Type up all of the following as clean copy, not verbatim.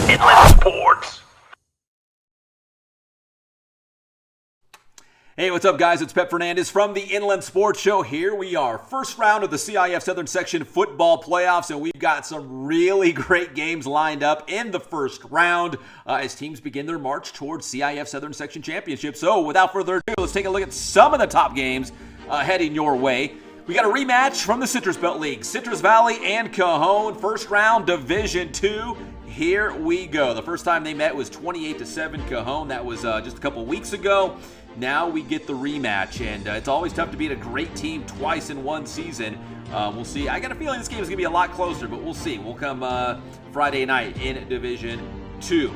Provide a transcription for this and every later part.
Inland Sports. Hey, what's up, guys? It's Pep Fernandez from the Inland Sports Show. Here we are, first round of the CIF Southern Section football playoffs, and we've got some really great games lined up in the first round as teams begin their march towards CIF Southern Section Championship. So, without further ado, let's take a look at some of the top games heading your way. We got a rematch from the Citrus Belt League. Citrus Valley and Cajon, first round, Division II. Here we go. The first time they met was 28-7 Cajon. That was just a couple weeks ago. Now we get the rematch, and it's always tough to beat a great team twice in one season. We'll see. I got a feeling this game is going to be a lot closer, but we'll see. We'll come Friday night in Division II.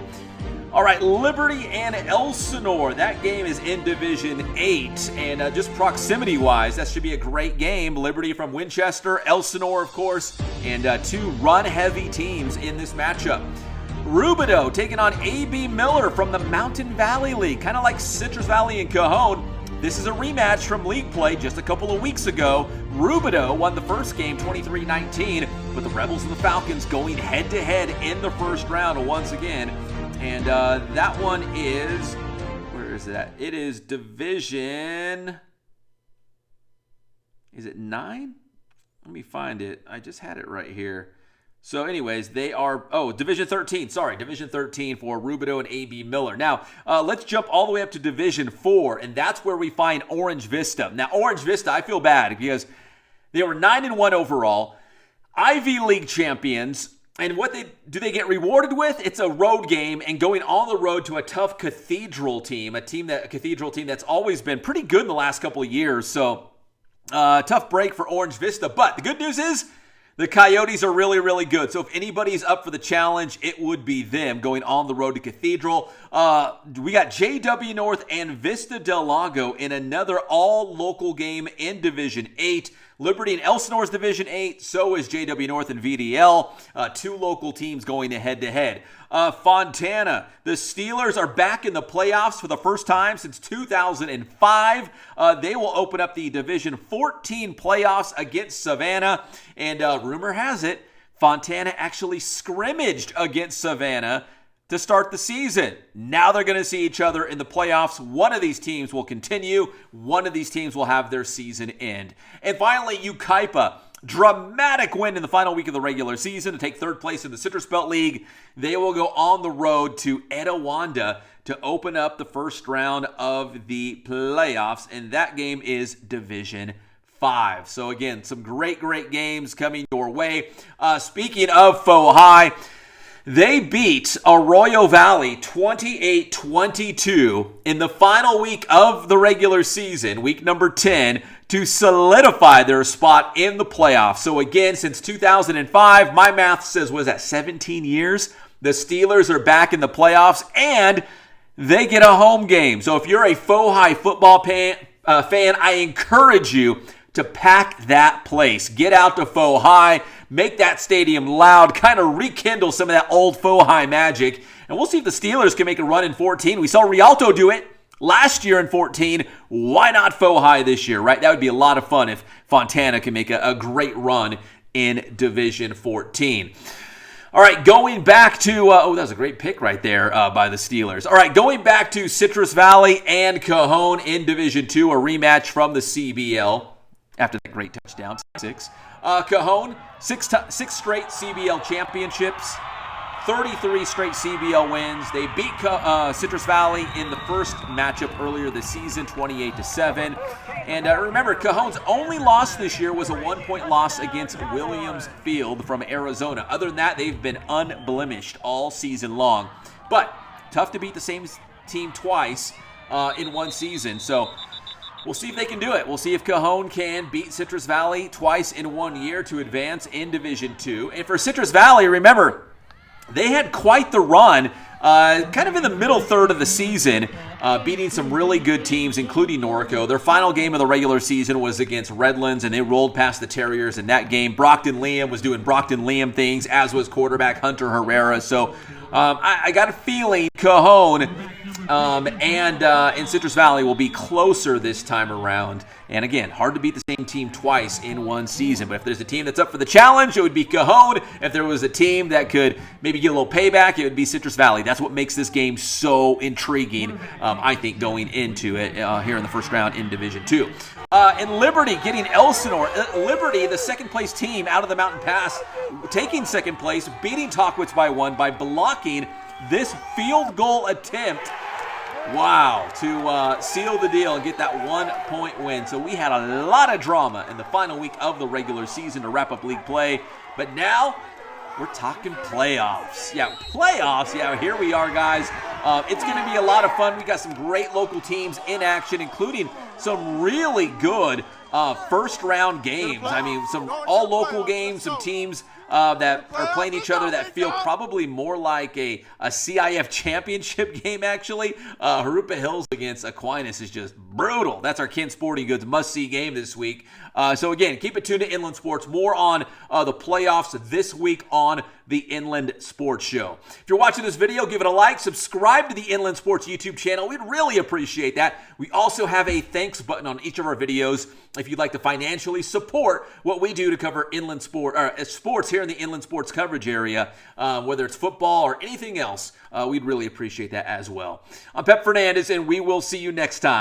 All right, Liberty and Elsinore. That game is in Division 8, and just proximity-wise, that should be a great game. Liberty from Winchester, Elsinore, of course, and two run-heavy teams in this matchup. Rubidoux taking on A.B. Miller from the Mountain Valley League, kind of like Citrus Valley and Cajon. This is a rematch from league play just a couple of weeks ago. Rubidoux won the first game 23-19, but the Rebels and the Falcons going head-to-head in the first round once again. And that one is, where is that? It is Division, is it 9? Let me find it. I just had it right here. So anyways, they are, Division 13. Sorry, Division 13 for Rubidoux and A.B. Miller. Now, let's jump all the way up to Division 4, and that's where we find Orange Vista. Now, Orange Vista, I feel bad because they were 9-1 overall, Ivy League champions, and what do they get rewarded with? It's a road game and going on the road to a tough Cathedral team, a Cathedral team that's always been pretty good in the last couple of years. So, tough break for Orange Vista. But the good news is, the Coyotes are really, really good. So if anybody's up for the challenge, it would be them going on the road to Cathedral. We got JW North and Vista Del Lago in another all-local game in Division 8. Liberty and Elsinore's Division 8. So is JW North and VDL. Two local teams going head-to-head. Fontana, the Steelers are back in the playoffs for the first time since 2005. They will open up the Division 14 playoffs against Savannah. And rumor has it, Fontana actually scrimmaged against Savannah to start the season. Now they're going to see each other in the playoffs. One of these teams will continue. One of these teams will have their season end. And finally, Ukaipa. Dramatic win in the final week of the regular season to take third place in the Citrus Belt League. They will go on the road to Etiwanda to open up the first round of the playoffs, and that game is Division 5. So again, some great games coming your way. Speaking of Faux High, they beat Arroyo Valley 28-22 in the final week of the regular season, week number 10, to solidify their spot in the playoffs. So again, since 2005, my math says, was that 17 years? The Steelers are back in the playoffs, and they get a home game. So if you're a Faux High football fan, I encourage you to pack that place. Get out to Faux High, make that stadium loud, kind of rekindle some of that old Faux High magic, and we'll see if the Steelers can make a run in 14. We saw Rialto do it last year in 14. Why not Faux High this year, right? That would be a lot of fun if Fontana can make a great run in Division 14. All right, going back to, that was a great pick right there by the Steelers. All right, going back to Citrus Valley and Cajon in Division 2, a rematch from the CBL after that great touchdown, 6. Cajon, six straight CBL championships, 33 straight CBL wins. They beat Citrus Valley in the first matchup earlier this season, 28-7. And remember, Cajon's only loss this year was a 1-point loss against Williams Field from Arizona. Other than that, they've been unblemished all season long. But tough to beat the same team twice in one season. So we'll see if they can do it. We'll see if Cajon can beat Citrus Valley twice in 1 year to advance in Division 2. And for Citrus Valley, remember, they had quite the run, kind of in the middle third of the season, beating some really good teams, including Norco. Their final game of the regular season was against Redlands, and they rolled past the Terriers in that game. Brockton Liam was doing Brockton Liam things, as was quarterback Hunter Herrera. So I got a feeling Cajon and Citrus Valley will be closer this time around. And again, hard to beat the same team twice in one season. But if there's a team that's up for the challenge, it would be Cajon. If there was a team that could maybe get a little payback, it would be Citrus Valley. That's what makes this game so intriguing, I think, going into it here in the first round in Division II. And Liberty getting Elsinore. Liberty, the second-place team out of the Mountain Pass, taking second place, beating Tockwitz by 1 by blocking this field goal attempt. Wow, to seal the deal and get that 1-point win. So we had a lot of drama in the final week of the regular season to wrap up league play. But now we're talking playoffs. Yeah, playoffs. Yeah, here we are, guys. It's going to be a lot of fun. We got some great local teams in action, including some really good first-round games. I mean, some all-local games, some teams that are playing each other that feel probably more like a CIF championship game, actually. Harupa Hills against Aquinas is just brutal. That's our Ken Sporting Goods must-see game this week. So again, keep it tuned to Inland Sports. More on the playoffs this week on the Inland Sports Show. If you're watching this video, give it a like, subscribe to the Inland Sports YouTube channel. We'd really appreciate that. We also have a thanks button on each of our videos if you'd like to financially support what we do to cover inland sports here in the Inland Sports coverage area, whether it's football or anything else. We'd really appreciate that as well. I'm Pep Fernandez, and we will see you next time.